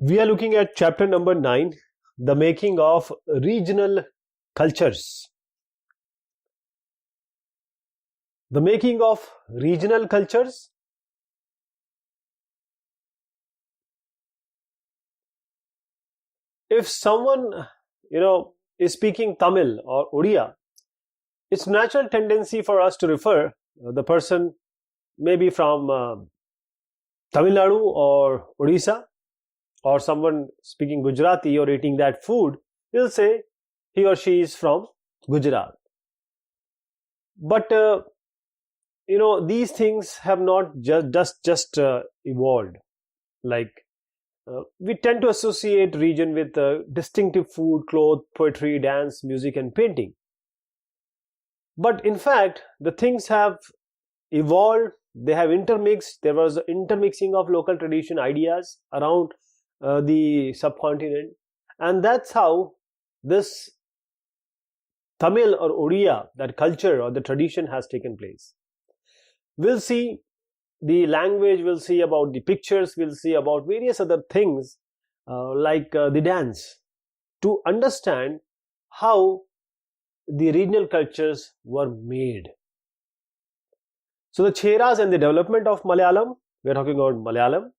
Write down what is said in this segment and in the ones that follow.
We are looking at chapter number 9, the making of regional cultures. The making of regional cultures. If someone, is speaking Tamil or Odia, it's natural tendency for us to refer the person maybe from Tamil Nadu or Odisha, or someone speaking Gujarati or eating that food, we'll say he or she is from Gujarat. But these things have not just evolved. Like we tend to associate region with distinctive food, cloth, poetry, dance, music, and painting. But in fact, the things have evolved. They have intermixed. There was intermixing of local tradition ideas around the subcontinent, and that's how this Tamil or Odia, that culture or the tradition, has taken place. We'll see the language, we'll see about the pictures, we'll see about various other things like the dance, to understand how the regional cultures were made. So the Cheras and the development of Malayalam, we're talking about Malayalam.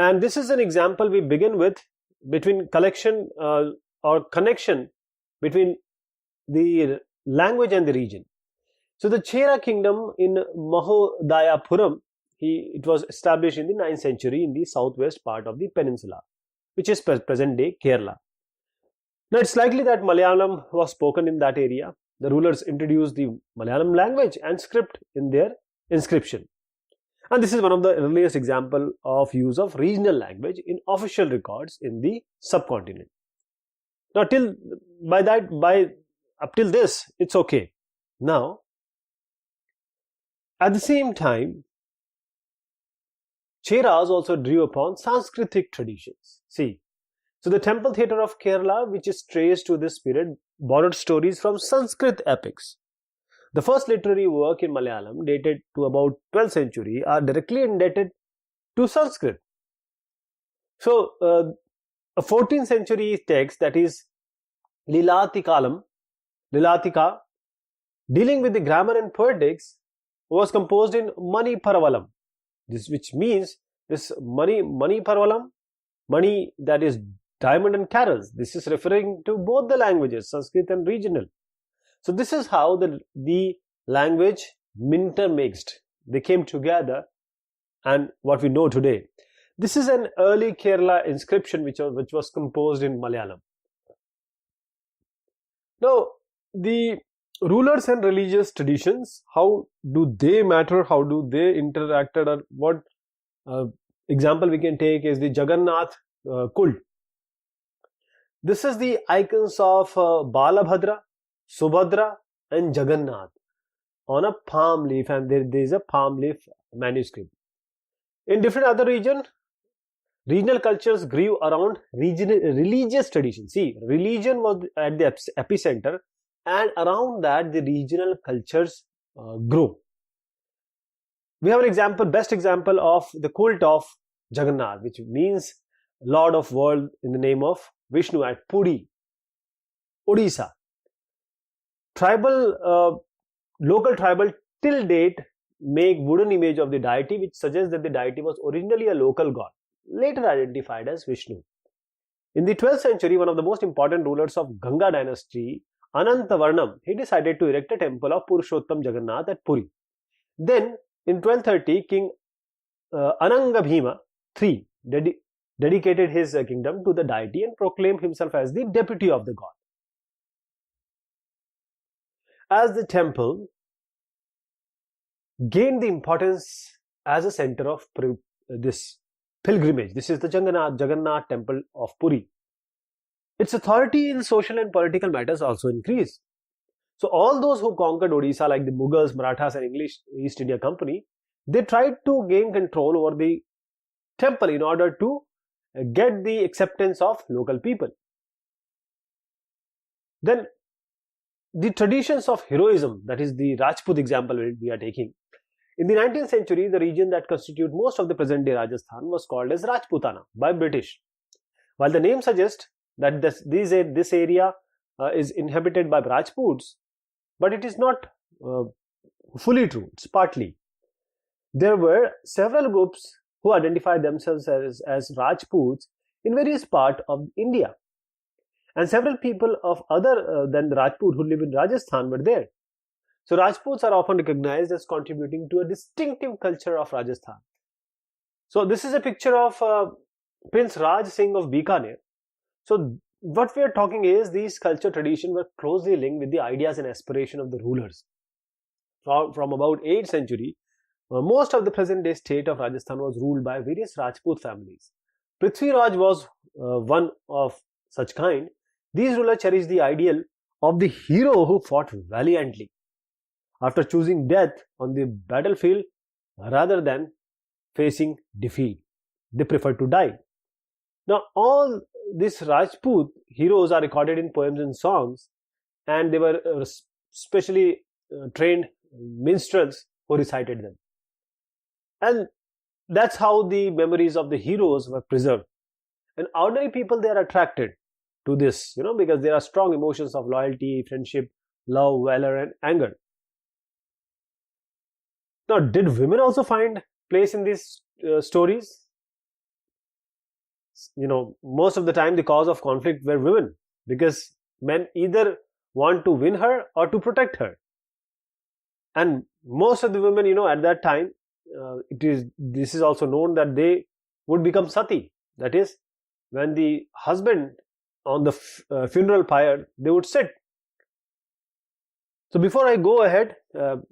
And this is an example we begin with between collection or connection between the language and the region. So the Chera kingdom in Mahodayapuram, it was established in the 9th century in the southwest part of the peninsula, which is present day Kerala. Now it's likely that Malayalam was spoken in that area. The rulers introduced the Malayalam language and script in their inscription. And this is one of the earliest example of use of regional language in official records in the subcontinent. Now, up till this, it's okay. Now, at the same time, Cheras also drew upon Sanskritic traditions. See, so the temple theatre of Kerala, which is traced to this period, borrowed stories from Sanskrit epics. The first literary work in Malayalam, dated to about 12th century, are directly indebted to Sanskrit. So, a 14th century text, that is Lilatika, dealing with the grammar and poetics, was composed in Mani Paravalam. This, which means this Mani Paravalam, Mani, that is diamond and carols. This is referring to both the languages, Sanskrit and regional. So this is how the language intermixed. They came together, and what we know today. This is an early Kerala inscription which was composed in Malayalam. Now, the rulers and religious traditions, how do they matter? How do they interacted? Or what example we can take is the Jagannath cult. This is the icons of Balabhadra, Subhadra, and Jagannath on a palm leaf, and there is a palm leaf manuscript. In different other regional cultures grew around religious traditions. See, religion was at the epicenter, and around that the regional cultures grew. We have an best example of the cult of Jagannath, which means Lord of World in the name of Vishnu, at Puri, Odisha. Local tribal till date make wooden image of the deity, which suggests that the deity was originally a local god, later identified as Vishnu. In the 12th century, one of the most important rulers of Ganga dynasty, Anantavarnam, he decided to erect a temple of Purushottam Jagannath at Puri. Then, in 1230, King Anangabhima III dedicated his kingdom to the deity and proclaimed himself as the deputy of the god. As the temple gained the importance as a center of this pilgrimage, this is the Jagannath temple of Puri, its authority in social and political matters also increased. So all those who conquered Odisha, like the Mughals, Marathas, and English East India Company, they tried to gain control over the temple in order to get the acceptance of local people. Then the traditions of heroism, that is the Rajput example we are taking. In the 19th century, the region that constitutes most of the present-day Rajasthan was called as Rajputana by British. While the name suggests that this area is inhabited by Rajputs, but it is not uh, fully true, it's partly. There were several groups who identified themselves as Rajputs in various parts of India, and several people of other than the Rajput who live in Rajasthan were there. So Rajputs are often recognized as contributing to a distinctive culture of Rajasthan. So this is a picture of Prince Raj Singh of Bikaner. So what we are talking is these culture traditions were closely linked with the ideas and aspiration of the rulers. From about 8th century, most of the present day state of Rajasthan was ruled by various Rajput families. Prithvi Raj was one of such kind. These rulers cherished the ideal of the hero who fought valiantly. After choosing death on the battlefield rather than facing defeat, they preferred to die. Now, all these Rajput heroes are recorded in poems and songs, and they were specially trained minstrels who recited them. And that's how the memories of the heroes were preserved. And ordinary people, they are attracted to this, because there are strong emotions of loyalty, friendship, love, valor, and anger. Now, did women also find place in these stories? Most of the time the cause of conflict were women, because men either want to win her or to protect her. And most of the women, at that time, this is also known that they would become sati. That is, when the husband on the funeral pyre, they would sit. So before I go ahead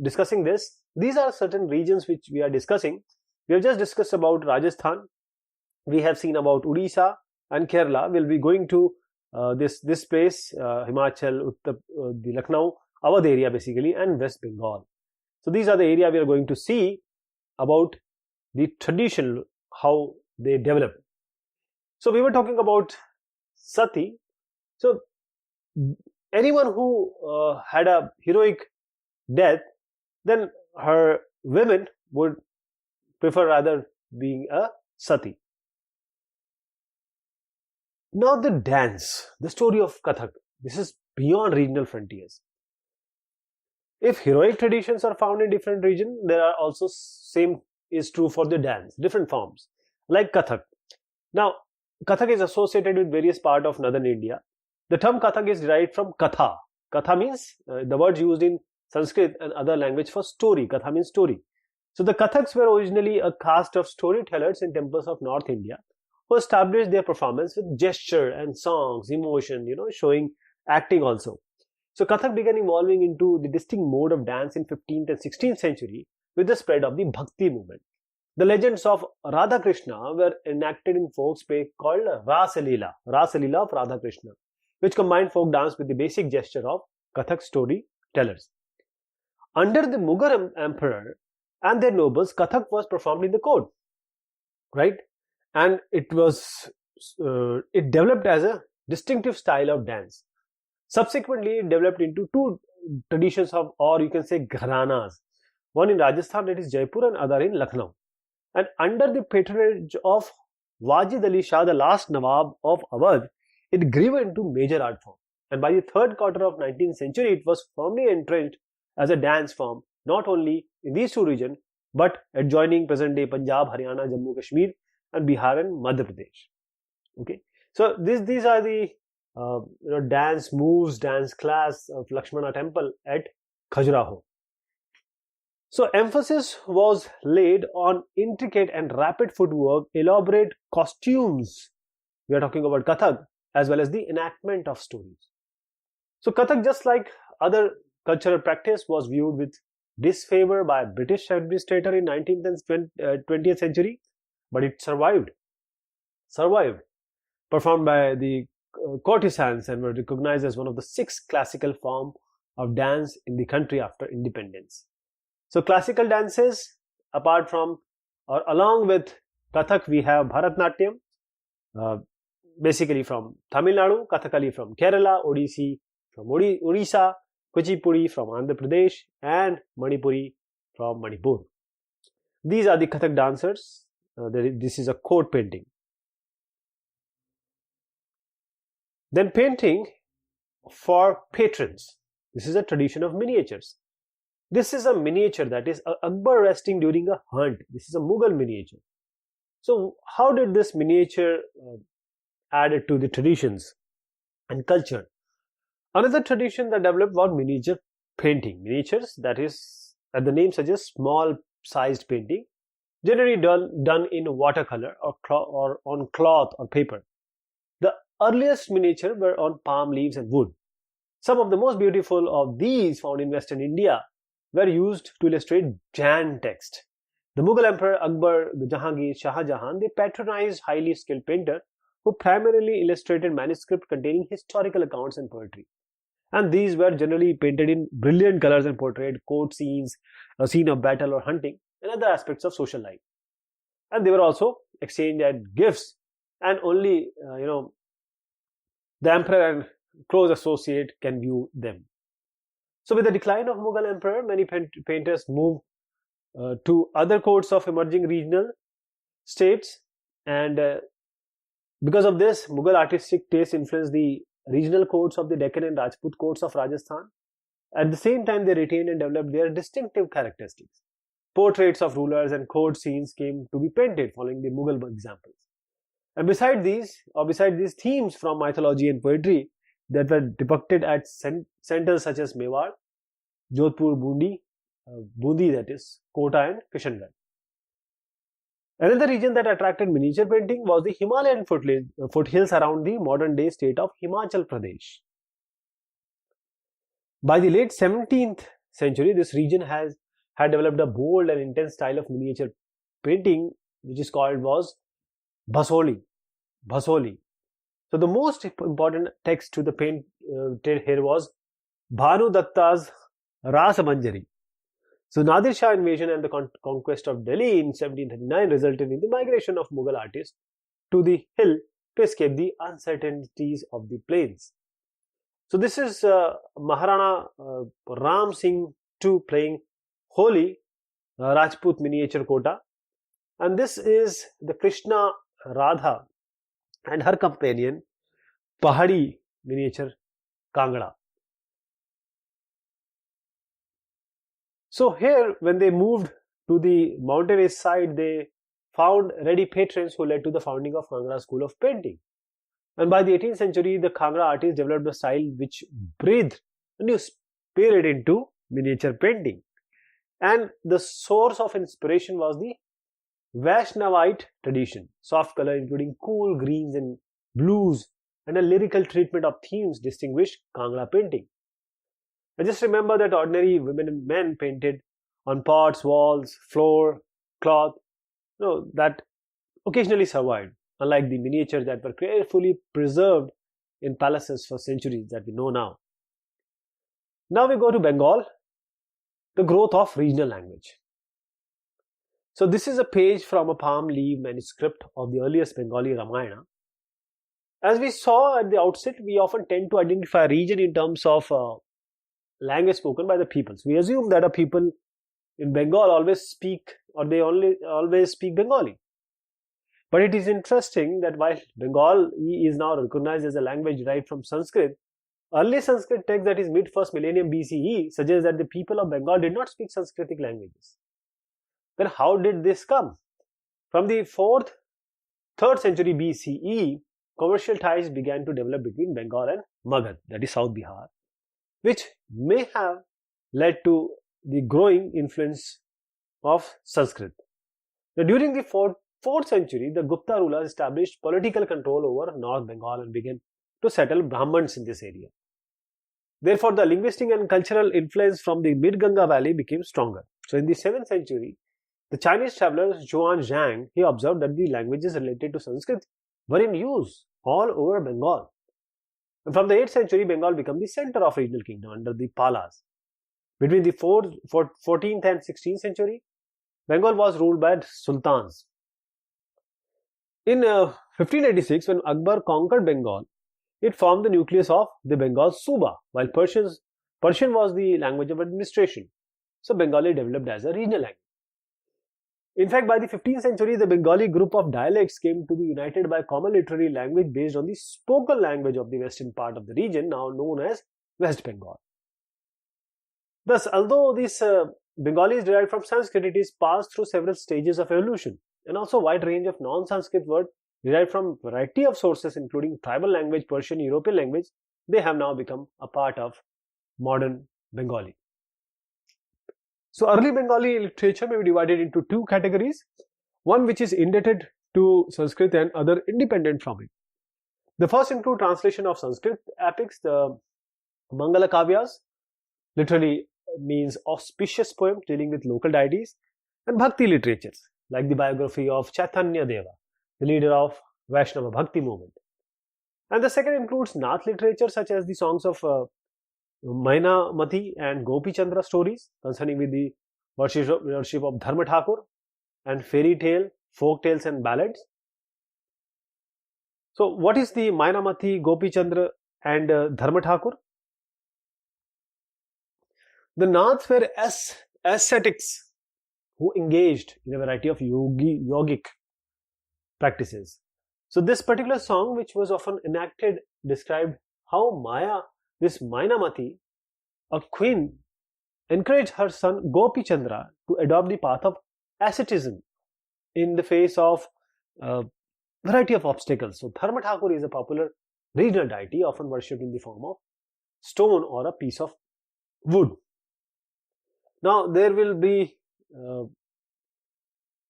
discussing this, these are certain regions which we are discussing. We have just discussed about Rajasthan. We have seen about Odisha and Kerala. We'll be going to this place, Himachal, the Lucknow, Awadh area basically, and West Bengal. So these are the area we are going to see about the tradition, how they develop. So we were talking about sati. So anyone who had a heroic death, then her women would prefer rather being a sati. Now the dance, the story of Kathak, this is beyond regional frontiers. If heroic traditions are found in different regions, there are also same is true for the dance, different forms, like Kathak. Now, Kathak is associated with various parts of northern India. The term Kathak is derived from Katha. Katha means the words used in Sanskrit and other language for story. Katha means story. So the Kathaks were originally a caste of storytellers in temples of North India who established their performance with gesture and songs, emotion, showing acting also. So Kathak began evolving into the distinct mode of dance in 15th and 16th century with the spread of the Bhakti movement. The legends of Radha Krishna were enacted in folk play called Rasa Leela of Radha Krishna, which combined folk dance with the basic gesture of Kathak storytellers. Under the Mughal emperor and their nobles, Kathak was performed in the court, right? And it developed as a distinctive style of dance. Subsequently, it developed into two traditions of, or you can say, gharanas. One in Rajasthan, that is Jaipur, and other in Lucknow. And under the patronage of Wajid Ali Shah, the last Nawab of Awadh, it grew into major art form. And by the third quarter of 19th century, it was firmly entrenched as a dance form, not only in these two regions, but adjoining present-day Punjab, Haryana, Jammu, Kashmir, and Bihar and Madhya Pradesh. Okay, so these are the dance moves, dance class of Lakshmana temple at Khajuraho. So emphasis was laid on intricate and rapid footwork, elaborate costumes. We are talking about Kathak, as well as the enactment of stories. So Kathak, just like other cultural practice, was viewed with disfavor by British administrator in 19th and 20th century, but it survived, performed by the courtesans, and were recognized as one of the 6 classical forms of dance in the country after independence. So classical dances, apart from or along with Kathak, we have Bharatnatyam, basically from Tamil Nadu, Kathakali from Kerala, Odissi from Odisha, Kuchipudi from Andhra Pradesh, and Manipuri from Manipur. These are the Kathak dancers. This is a court painting. Then painting for patrons. This is a tradition of miniatures. This is a miniature that is Akbar resting during a hunt. This is a Mughal miniature. So how did this miniature added to the traditions and culture? Another tradition that developed was miniature painting. Miniatures, that is, as the name suggests, small sized painting, generally done in watercolor or on cloth or paper. The earliest miniature were on palm leaves and wood. Some of the most beautiful of these found in Western India were used to illustrate Jain text. The Mughal Emperor Akbar, Jahangir, Shah Jahan, they patronized highly skilled painters who primarily illustrated manuscripts containing historical accounts and poetry. And these were generally painted in brilliant colors and portrayed court scenes, a scene of battle or hunting, and other aspects of social life. And they were also exchanged as gifts, and only the emperor and close associate can view them. So with the decline of Mughal emperor, many painters moved to other courts of emerging regional states, and because of this, Mughal artistic taste influenced the regional courts of the Deccan and Rajput courts of Rajasthan. At the same time, they retained and developed their distinctive characteristics. Portraits of rulers and court scenes came to be painted following the Mughal examples. And beside these themes from mythology and poetry that were depicted at centers such as Mewar, Jodhpur, Bundi, that is, Kota and Kishangarh. Another region that attracted miniature painting was the Himalayan foothills around the modern-day state of Himachal Pradesh. By the late 17th century, this region had developed a bold and intense style of miniature painting, which is called was Bhasoli. So the most important text to the painted here was Bhanu Datta's Rasa Manjari. So Nadir Shah invasion and the conquest of Delhi in 1739 resulted in the migration of Mughal artists to the hill to escape the uncertainties of the plains. So this is Maharana Ram Singh II playing Holi, Rajput miniature Kota, and this is the Krishna Radha and her companion Pahadi miniature Kangra. So here, when they moved to the mountainous side, they found ready patrons who led to the founding of Kangra school of painting. And by the 18th century, the Kangra artists developed a style which breathed a new spirit into miniature painting. And the source of inspiration was the Vaishnavite tradition. Soft color, including cool greens and blues, and a lyrical treatment of themes distinguished Kangra painting. I just remember that ordinary women and men painted on pots, walls, floor, cloth, that occasionally survived, unlike the miniatures that were carefully preserved in palaces for centuries that we know now. Now we go to Bengal, the growth of regional language. So this is a page from a palm leaf manuscript of the earliest Bengali Ramayana. As we saw at the outset, we often tend to identify a region in terms of language spoken by the peoples. We assume that a people in Bengal always speak Bengali. But it is interesting that while Bengali is now recognized as a language derived from Sanskrit, early Sanskrit text, that is mid-1st millennium BCE, suggests that the people of Bengal did not speak Sanskritic languages. Then how did this come? From the 3rd century BCE, commercial ties began to develop between Bengal and Magad, that is South Bihar, which may have led to the growing influence of Sanskrit. Now, during the 4th century, the Gupta rulers established political control over North Bengal and began to settle Brahmins in this area. Therefore, the linguistic and cultural influence from the Mid-Ganga valley became stronger. So, in the 7th century, the Chinese traveler Zhuan Zhang, he observed that the languages related to Sanskrit were in use all over Bengal. And from the 8th century, Bengal became the center of regional kingdom under the Palas. Between the 14th and 16th century, Bengal was ruled by sultans. In 1586, when Akbar conquered Bengal, it formed the nucleus of the Bengal Suba, while Persian was the language of administration. So Bengali developed as a regional language. In fact, by the 15th century, the Bengali group of dialects came to be united by a common literary language based on the spoken language of the western part of the region, now known as West Bengal. Thus, although this Bengali is derived from Sanskrit, it is passed through several stages of evolution, and also a wide range of non-Sanskrit words derived from a variety of sources, including tribal language, Persian, European language. They have now become a part of modern Bengali. So, early Bengali literature may be divided into two categories, one which is indebted to Sanskrit and other independent from it. The first include translation of Sanskrit epics, the Mangala Kavyas, literally means auspicious poems dealing with local deities, and Bhakti literatures, like the biography of Chaitanya Deva, the leader of Vaishnava Bhakti movement. And the second includes Nath literature, such as the songs of Maina Mati and Gopi Chandra stories concerning with the worship of Dharma Thakur, and fairy tale, folk tales and ballads. So, what is the Maina Mati, Gopi Chandra and Dharma Thakur? The Naths were ascetics who engaged in a variety of yogic practices. So, this particular song, which was often enacted, described how this Mainamati, a queen, encouraged her son Gopi Chandra to adopt the path of asceticism in the face of a variety of obstacles. So, Dharma Thakur is a popular regional deity, often worshipped in the form of stone or a piece of wood. Now, there will be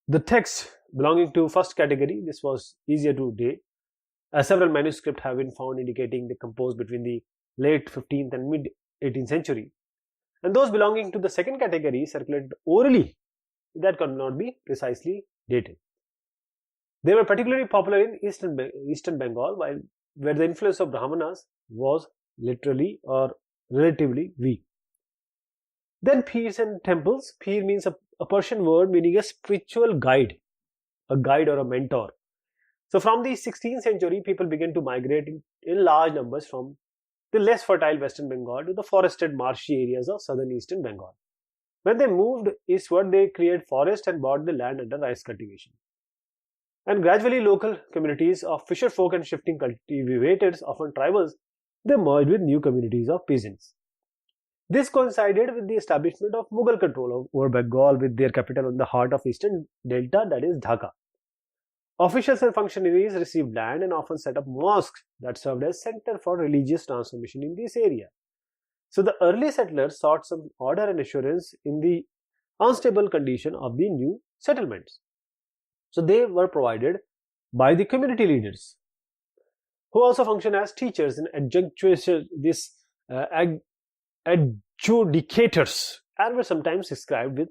the text belonging to first category. This was easier to date. Several manuscripts have been found indicating they composed between the late 15th and mid 18th century. And those belonging to the second category circulated orally, that could not be precisely dated. They were particularly popular in Eastern Bengal, where the influence of Brahmanas was literally or relatively weak. Then pirs and temples. Pir means a Persian word meaning a spiritual guide, a guide or a mentor. So from the 16th century, people began to migrate in large numbers from the less fertile Western Bengal to the forested marshy areas of southern Eastern Bengal. When they moved eastward, they cleared forest and bought the land under rice cultivation. And gradually, local communities of fisher folk and shifting cultivators, often tribals, they merged with new communities of peasants. This coincided with the establishment of Mughal control over Bengal, with their capital in the heart of Eastern Delta, that is Dhaka. Officials and functionaries received land and often set up mosques that served as center for religious transformation in this area. So the early settlers sought some order and assurance in the unstable condition of the new settlements. So they were provided by the community leaders, who also function as teachers and adjudicators, and were sometimes described with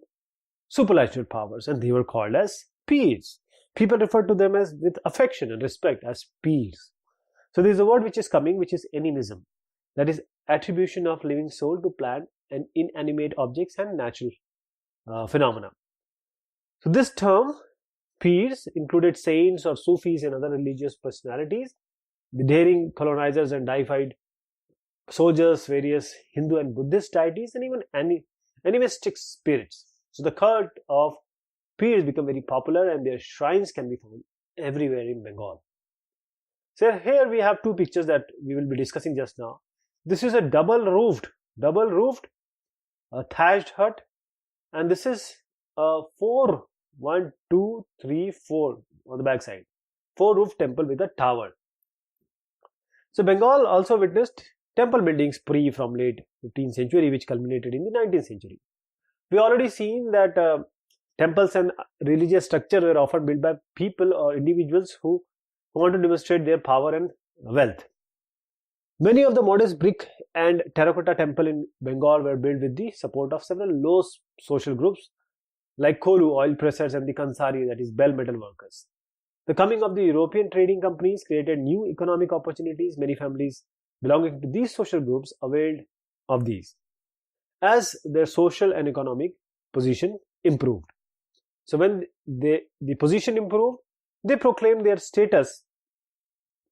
supernatural powers, and they were called as peers. People referred to them as with affection and respect as peers. So there is a word which is coming, which is animism, that is attribution of living soul to plant and inanimate objects and natural phenomena. So this term peers included saints or Sufis and other religious personalities, the daring colonizers and deified soldiers, various Hindu and Buddhist deities, and even animistic spirits. So the cult of peers become very popular, and their shrines can be found everywhere in Bengal. So here we have two pictures that we will be discussing just now. This is a double roofed thatched hut, and this is a 4 on the back side, 4 roof temple with a tower. So Bengal also witnessed temple building spree from late 15th century, which culminated in the 19th century. We already seen that temples and religious structure were often built by people or individuals who want to demonstrate their power and wealth. Many of the modest brick and terracotta temple in Bengal were built with the support of several low social groups like Kolu, oil pressers, and the Kansari, that is bell metal workers. The coming of the European trading companies created new economic opportunities. Many families belonging to these social groups availed of these as their social and economic position improved. So when the position improved, they proclaimed their status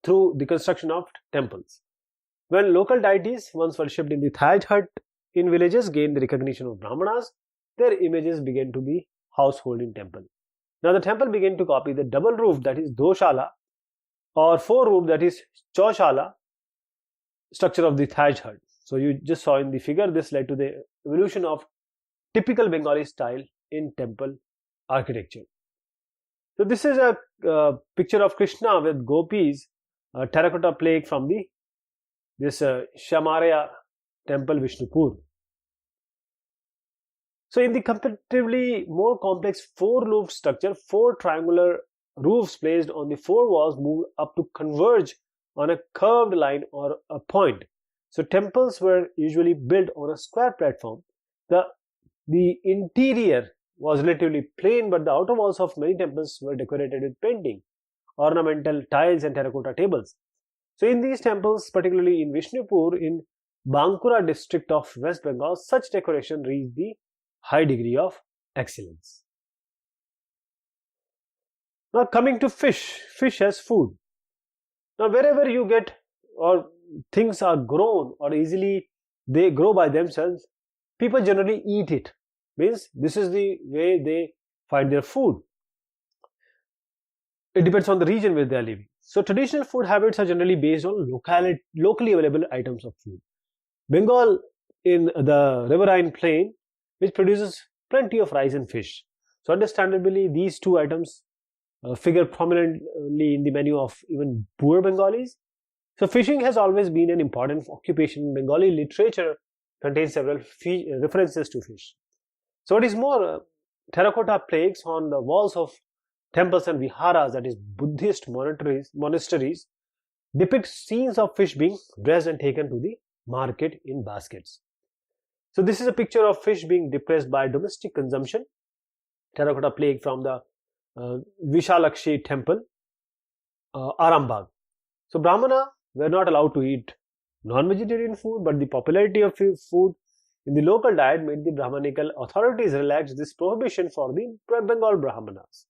through the construction of temples. When local deities, once worshipped in the thatched hut in villages, gained the recognition of Brahmanas, their images began to be household in temple. Now the temple began to copy the double roof, that is doshala, or four roof, that is chaushala structure of the thatched hut. So you just saw in the figure, this led to the evolution of typical Bengali style in temple architecture. So this is a picture of Krishna with gopis, terracotta plaque from this Shamarya temple, Vishnupur. So in the comparatively more complex four-roofed structure, four triangular roofs placed on the four walls moved up to converge on a curved line or a point. So temples were usually built on a square platform. The interior was relatively plain, but the outer walls of many temples were decorated with painting, ornamental tiles and terracotta tables. So in these temples, particularly in Vishnupur in Bankura district of West Bengal, such decoration reached the high degree of excellence. Now coming to fish as food. Now wherever you get or things are grown or easily they grow by themselves, people generally eat it. Means this is the way they find their food. It depends on the region where they are living. So traditional food habits are generally based on locally available items of food. Bengal in the riverine plain, which produces plenty of rice and fish. So understandably, these two items figure prominently in the menu of even poor Bengalis. So fishing has always been an important occupation. Bengali literature contains several references to fish. So what is more, terracotta plaques on the walls of temples and viharas, that is Buddhist monasteries, depict scenes of fish being dressed and taken to the market in baskets. So this is a picture of fish being depressed by domestic consumption, terracotta plaque from the Vishalakshi temple, Arambagh. So Brahmana were not allowed to eat non-vegetarian food, but the popularity of food in the local diet made the Brahmanical authorities relax this prohibition for the Bengal Brahmanas.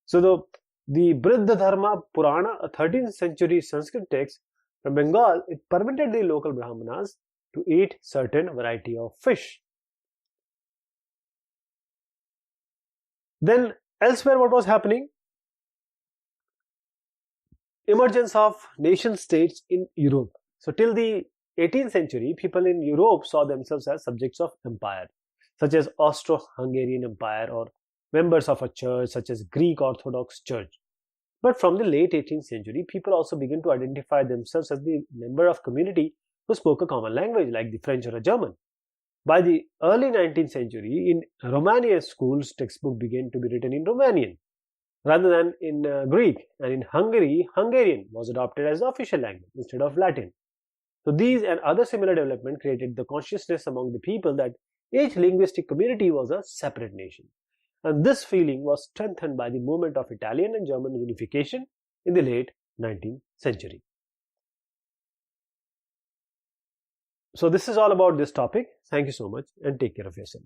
So the Briddha Dharma Purana, a 13th century Sanskrit text from Bengal, it permitted the local Brahmanas to eat certain variety of fish. Then elsewhere, what was happening? Emergence of nation states in Europe. So till the 18th century, people in Europe saw themselves as subjects of empire, such as Austro-Hungarian Empire, or members of a church such as Greek Orthodox Church. But from the late 18th century, people also began to identify themselves as the member of community who spoke a common language like the French or a German. By the early 19th century, in Romania schools, textbook began to be written in Romanian rather than in Greek, and in Hungary, Hungarian was adopted as the official language instead of Latin. So these and other similar development created the consciousness among the people that each linguistic community was a separate nation. And this feeling was strengthened by the movement of Italian and German unification in the late 19th century. So this is all about this topic. Thank you so much and take care of yourself.